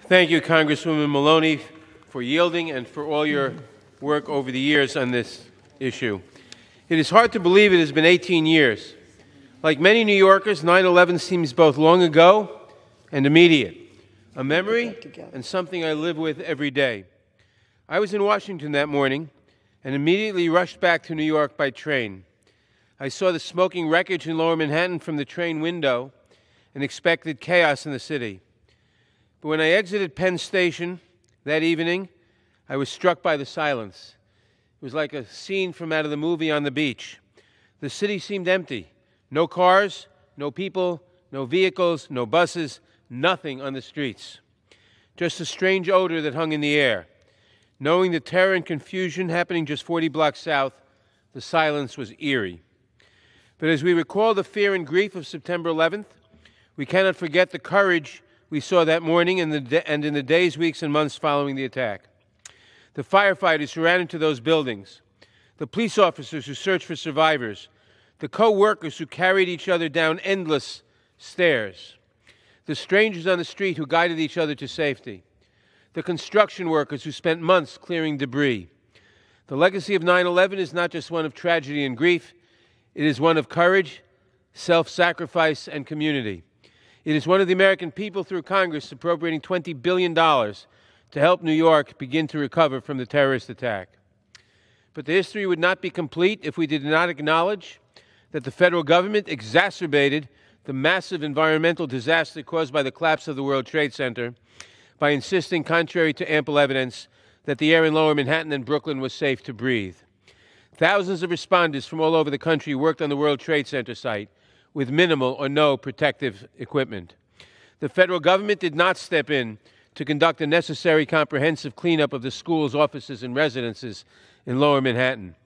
Thank you, Congresswoman Maloney, for yielding and for all your work over the years on this issue. It is hard to believe it has been 18 years. Like many New Yorkers, 9/11 seems both long ago and immediate, a memory and something I live with every day. I was in Washington that morning and immediately rushed back to New York by train. I saw the smoking wreckage in Lower Manhattan from the train window and expected chaos in the city. But when I exited Penn Station that evening, I was struck by the silence. It was like a scene from out of the movie On the Beach. The city seemed empty. No cars, no people, no vehicles, no buses, nothing on the streets. Just a strange odor that hung in the air. Knowing the terror and confusion happening just 40 blocks south, the silence was eerie. But as we recall the fear and grief of September 11th, we cannot forget the courage we saw that morning and in the days, weeks, and months following the attack. The firefighters who ran into those buildings, the police officers who searched for survivors, the co-workers who carried each other down endless stairs, the strangers on the street who guided each other to safety, the construction workers who spent months clearing debris. The legacy of 9/11 is not just one of tragedy and grief, it is one of courage, self-sacrifice, and community. It is one of the American people through Congress appropriating $20 billion to help New York begin to recover from the terrorist attack. But the history would not be complete if we did not acknowledge that the federal government exacerbated the massive environmental disaster caused by the collapse of the World Trade Center by insisting, contrary to ample evidence, that the air in Lower Manhattan and Brooklyn was safe to breathe. Thousands of responders from all over the country worked on the World Trade Center site with minimal or no protective equipment. The federal government did not step in to conduct a necessary comprehensive cleanup of the schools, offices, and residences in Lower Manhattan.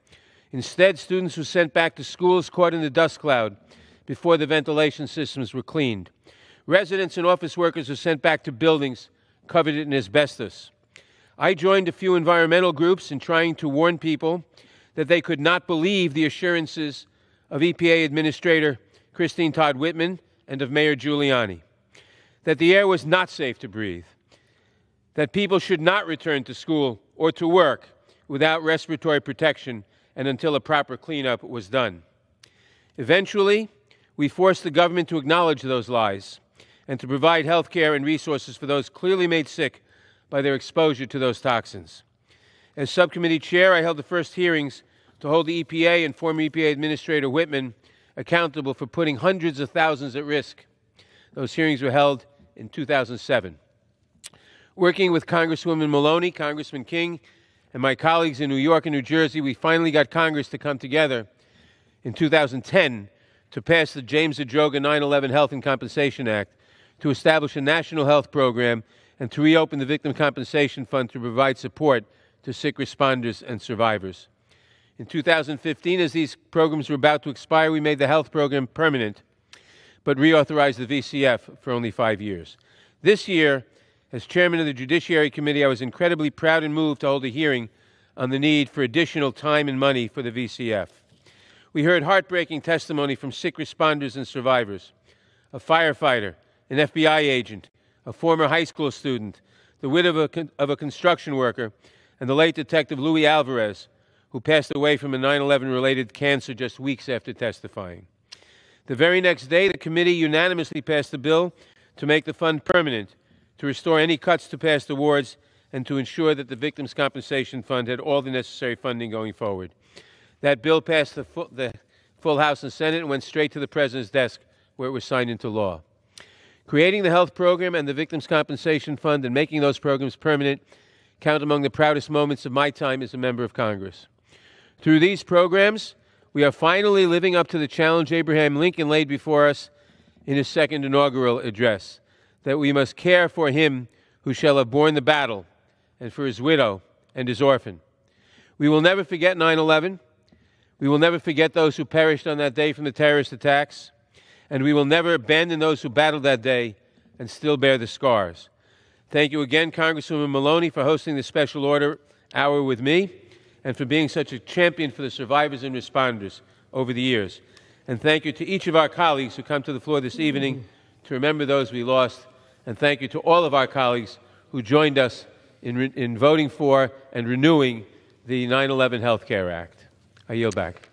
Instead, students were sent back to schools caught in the dust cloud before the ventilation systems were cleaned. Residents and office workers were sent back to buildings covered in asbestos. I joined a few environmental groups in trying to warn people that they could not believe the assurances of EPA Administrator Christine Todd Whitman and of Mayor Giuliani, that the air was not safe to breathe, that people should not return to school or to work without respiratory protection and until a proper cleanup was done. Eventually, we forced the government to acknowledge those lies and to provide health care and resources for those clearly made sick by their exposure to those toxins. As subcommittee chair, I held the first hearings to hold the EPA and former EPA Administrator Whitman accountable for putting hundreds of thousands at risk. Those hearings were held in 2007. Working with Congresswoman Maloney, Congressman King, and my colleagues in New York and New Jersey, we finally got Congress to come together in 2010 to pass the James Zadroga 9/11 Health and Compensation Act, to establish a national health program, and to reopen the Victim Compensation Fund to provide support to sick responders and survivors. In 2015, as these programs were about to expire, we made the health program permanent, but reauthorized the VCF for only 5 years. This year, as chairman of the Judiciary Committee, I was incredibly proud and moved to hold a hearing on the need for additional time and money for the VCF. We heard heartbreaking testimony from sick responders and survivors, a firefighter, an FBI agent, a former high school student, the widow of a construction worker, and the late Detective Louis Alvarez, who passed away from a 9/11-related cancer just weeks after testifying. The very next day, the committee unanimously passed a bill to make the fund permanent, to restore any cuts to past awards, and to ensure that the Victims' Compensation Fund had all the necessary funding going forward. That bill passed the full House and Senate and went straight to the President's desk, where it was signed into law. Creating the health program and the Victims' Compensation Fund and making those programs permanent count among the proudest moments of my time as a member of Congress. Through these programs, we are finally living up to the challenge Abraham Lincoln laid before us in his second inaugural address, that we must care for him who shall have borne the battle, and for his widow and his orphan. We will never forget 9/11. We will never forget those who perished on that day from the terrorist attacks, and we will never abandon those who battled that day and still bear the scars. Thank you again, Congresswoman Maloney, for hosting this special order hour with me, and for being such a champion for the survivors and responders over the years. And thank you to each of our colleagues who come to the floor this evening to remember those we lost. And thank you to all of our colleagues who joined us in voting for and renewing the 9/11 Health Care Act. I yield back.